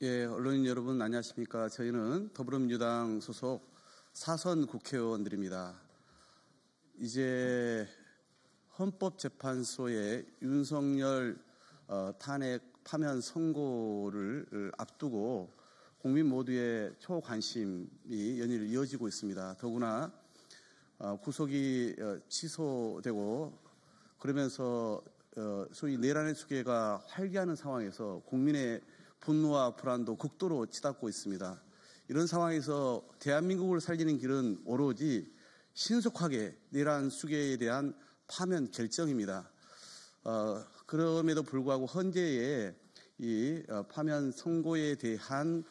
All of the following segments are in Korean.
예, 언론인 여러분 안녕하십니까. 저희는 더불어민주당 소속 사선 국회의원들입니다. 이제 헌법재판소의 윤석열 탄핵 파면 선고를 앞두고 국민 모두의 초관심이 연일 이어지고 있습니다. 더구나 구속이 취소되고 그러면서 소위 내란의 수계가 활기하는 상황에서 국민의 분노와 불안도 극도로 치닫고 있습니다. 이런 상황에서 대한민국을 살리는 길은 오로지 신속하게 내란 수계에 대한 파면 결정입니다. 그럼에도 불구하고 현재의 이 파면 선고에 대한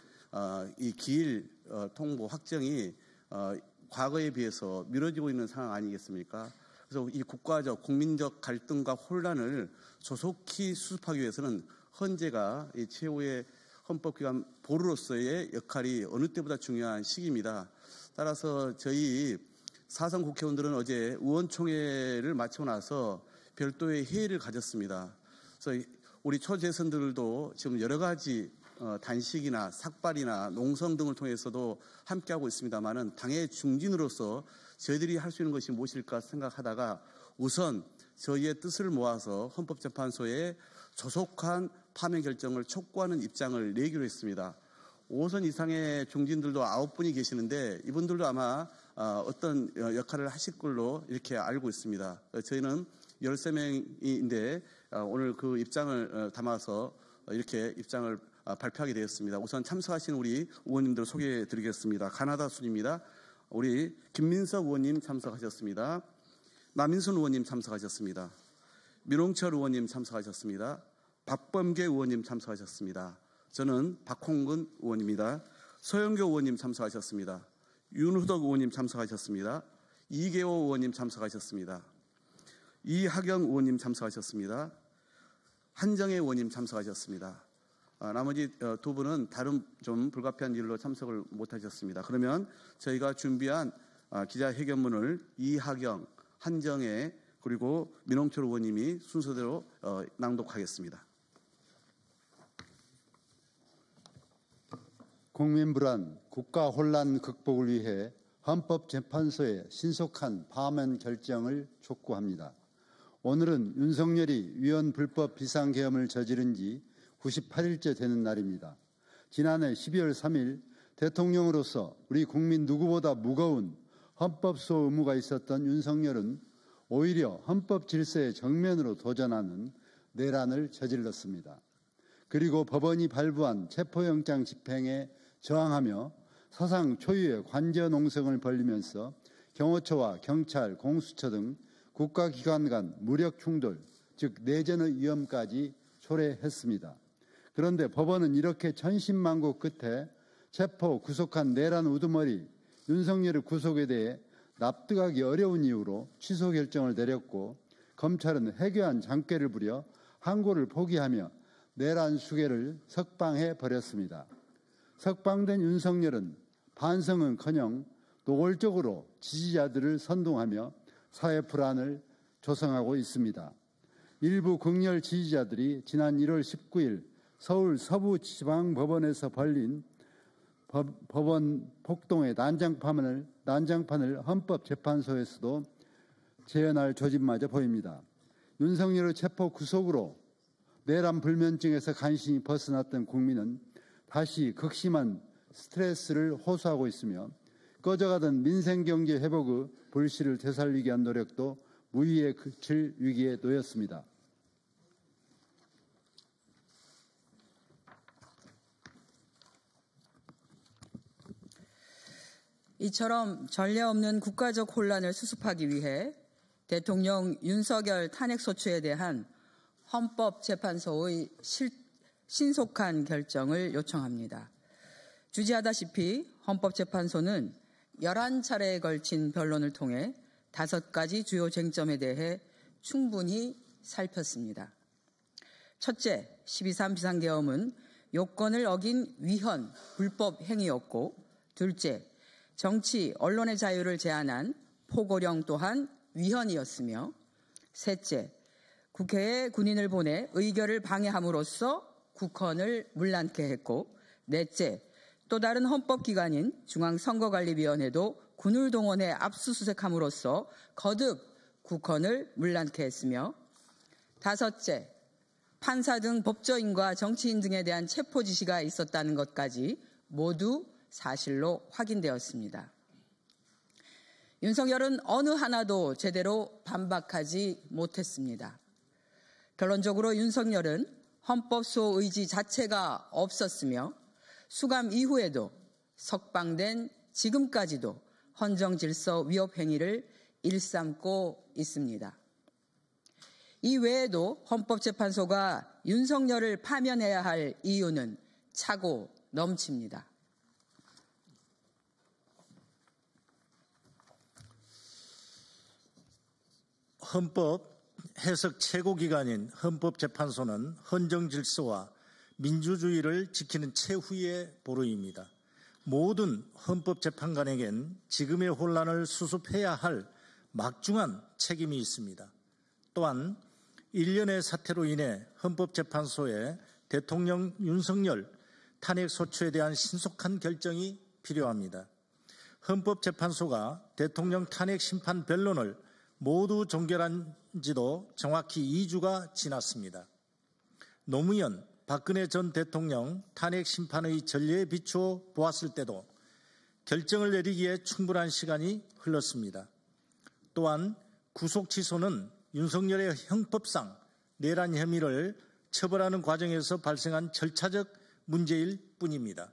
이 기일 통보 확정이 과거에 비해서 미뤄지고 있는 상황 아니겠습니까? 그래서 이 국가적, 국민적 갈등과 혼란을 조속히 수습하기 위해서는 헌재가 이 최후의 헌법기관 보루로서의 역할이 어느 때보다 중요한 시기입니다. 따라서 저희 사선 국회의원들은 어제 의원총회를 마치고 나서 별도의 회의를 가졌습니다. 그래서 우리 초재선들도 지금 여러 가지 단식이나 삭발이나 농성 등을 통해서도 함께하고 있습니다만은 당의 중진으로서 저희들이 할 수 있는 것이 무엇일까 생각하다가 우선 저희의 뜻을 모아서 헌법재판소에 조속한 파면 결정을 촉구하는 입장을 내기로 했습니다. 5선 이상의 중진들도 9분이 계시는데 이분들도 아마 어떤 역할을 하실 걸로 이렇게 알고 있습니다. 저희는 13명인데 오늘 그 입장을 담아서 이렇게 입장을 발표하게 되었습니다. 우선 참석하신 우리 의원님들 소개해 드리겠습니다. 가나다 순입니다. 우리 김민석 의원님 참석하셨습니다. 남인순 의원님 참석하셨습니다. 민홍철 의원님 참석하셨습니다. 박범계 의원님 참석하셨습니다. 저는 박홍근 의원입니다. 서영교 의원님 참석하셨습니다. 윤후덕 의원님 참석하셨습니다. 이계호 의원님 참석하셨습니다. 이하경 의원님 참석하셨습니다. 한정혜 의원님 참석하셨습니다. 나머지 두 분은 다른 좀 불가피한 일로 참석을 못하셨습니다. 그러면 저희가 준비한 기자회견문을 이하경, 한정혜 그리고 민홍철 의원님이 순서대로 낭독하겠습니다. 국민 불안, 국가 혼란 극복을 위해 헌법재판소의 신속한 파면 결정을 촉구합니다. 오늘은 윤석열이 위헌 불법 비상계엄을 저지른 지 98일째 되는 날입니다. 지난해 12월 3일 대통령으로서 우리 국민 누구보다 무거운 헌법수호 의무가 있었던 윤석열은 오히려 헌법 질서에 정면으로 도전하는 내란을 저질렀습니다. 그리고 법원이 발부한 체포영장 집행에 저항하며 사상 초유의 관저농성을 벌이면서 경호처와 경찰, 공수처 등 국가기관 간 무력 충돌, 즉 내전의 위험까지 초래했습니다. 그런데 법원은 이렇게 천신만고 끝에 체포, 구속한 내란 우두머리 윤석열의 구속에 대해 납득하기 어려운 이유로 취소 결정을 내렸고 검찰은 해괴한 장꾀를 부려 항고를 포기하며 내란 수계를 석방해 버렸습니다. 석방된 윤석열은 반성은커녕 노골적으로 지지자들을 선동하며 사회 불안을 조성하고 있습니다. 일부 극렬 지지자들이 지난 1월 19일 서울 서부지방법원에서 벌린 법원 폭동의 난장판을 헌법재판소에서도 재현할 조짐마저 보입니다. 윤석열의 체포 구속으로 내란 불면증에서 간신히 벗어났던 국민은 다시 극심한 스트레스를 호소하고 있으며 꺼져가던 민생경제 회복의 불씨를 되살리기 위한 노력도 무의에 그칠 위기에 놓였습니다. 이처럼 전례 없는 국가적 혼란을 수습하기 위해 대통령 윤석열 탄핵소추에 대한 헌법재판소의 신속한 결정을 요청합니다. 주지하다시피 헌법재판소는 11차례에 걸친 변론을 통해 5가지 주요 쟁점에 대해 충분히 살폈습니다. 첫째, 12.3 비상계엄은 요건을 어긴 위헌, 불법 행위였고, 둘째, 정치, 언론의 자유를 제한한 포고령 또한 위헌이었으며, 셋째, 국회에 군인을 보내 의결을 방해함으로써 국헌을 문란케 했고, 넷째, 또 다른 헌법기관인 중앙선거관리위원회도 군을 동원해 압수수색함으로써 거듭 국헌을 문란케 했으며, 다섯째, 판사 등 법조인과 정치인 등에 대한 체포 지시가 있었다는 것까지 모두 사실로 확인되었습니다. 윤석열은 어느 하나도 제대로 반박하지 못했습니다. 결론적으로 윤석열은 헌법수호 의지 자체가 없었으며 수감 이후에도 석방된 지금까지도 헌정질서 위협 행위를 일삼고 있습니다. 이 외에도 헌법재판소가 윤석열을 파면해야 할 이유는 차고 넘칩니다. 헌법 해석 최고기관인 헌법재판소는 헌정질서와 민주주의를 지키는 최후의 보루입니다. 모든 헌법재판관에겐 지금의 혼란을 수습해야 할 막중한 책임이 있습니다. 또한 일련의 사태로 인해 헌법재판소에 대통령 윤석열 탄핵소추에 대한 신속한 결정이 필요합니다. 헌법재판소가 대통령 탄핵 심판 변론을 모두 종결한 지도 정확히 2주가 지났습니다. 노무현, 박근혜 전 대통령 탄핵 심판의 전례에 비추어 보았을 때도 결정을 내리기에 충분한 시간이 흘렀습니다. 또한 구속 취소는 윤석열의 형법상 내란 혐의를 처벌하는 과정에서 발생한 절차적 문제일 뿐입니다.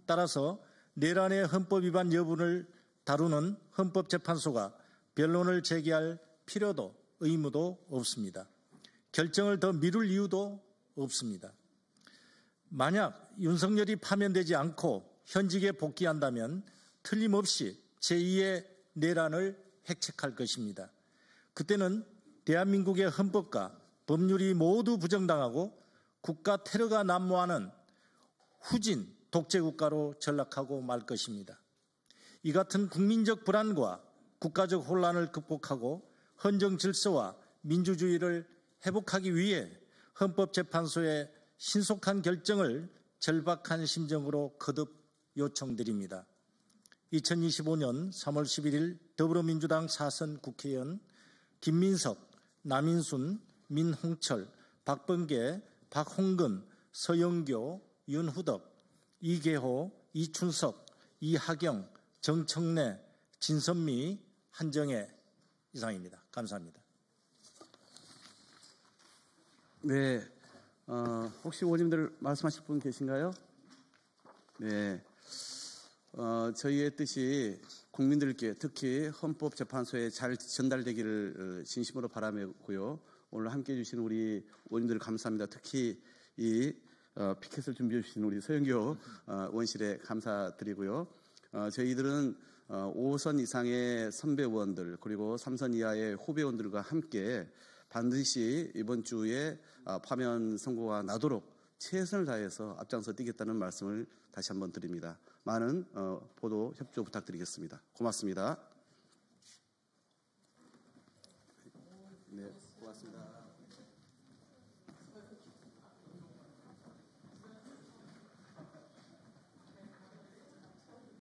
따라서 내란의 헌법 위반 여부를 다루는 헌법재판소가 변론을 제기할 필요도 의무도 없습니다. 결정을 더 미룰 이유도 없습니다. 만약 윤석열이 파면되지 않고 현직에 복귀한다면 틀림없이 제2의 내란을 획책할 것입니다. 그때는 대한민국의 헌법과 법률이 모두 부정당하고 국가 테러가 난무하는 후진 독재국가로 전락하고 말 것입니다. 이 같은 국민적 불안과 국가적 혼란을 극복하고 헌정 질서와 민주주의를 회복하기 위해 헌법재판소의 신속한 결정을 절박한 심정으로 거듭 요청드립니다. 2025년 3월 11일 더불어민주당 사선 국회의원 김민석, 남인순, 민홍철, 박범계, 박홍근, 서영교, 윤후덕, 이계호, 이춘석, 이하경, 정청래, 진선미, 한정혜 이상입니다. 감사합니다. 네, 혹시 의원님들 말씀하실 분 계신가요? 네, 저희의 뜻이 국민들께 특히 헌법재판소에 잘 전달되기를 진심으로 바라고요. 오늘 함께해 주신 우리 의원님들 감사합니다. 특히 이 피켓을 준비해 주신 우리 서영교 의원실에 감사드리고요. 저희들은 5선 이상의 선배 의원들 그리고 3선 이하의 후배 의원들과 함께 반드시 이번 주에 파면 선고가 나도록 최선을 다해서 앞장서 뛰겠다는 말씀을 다시 한번 드립니다. 많은 보도 협조 부탁드리겠습니다. 고맙습니다. 네, 고맙습니다.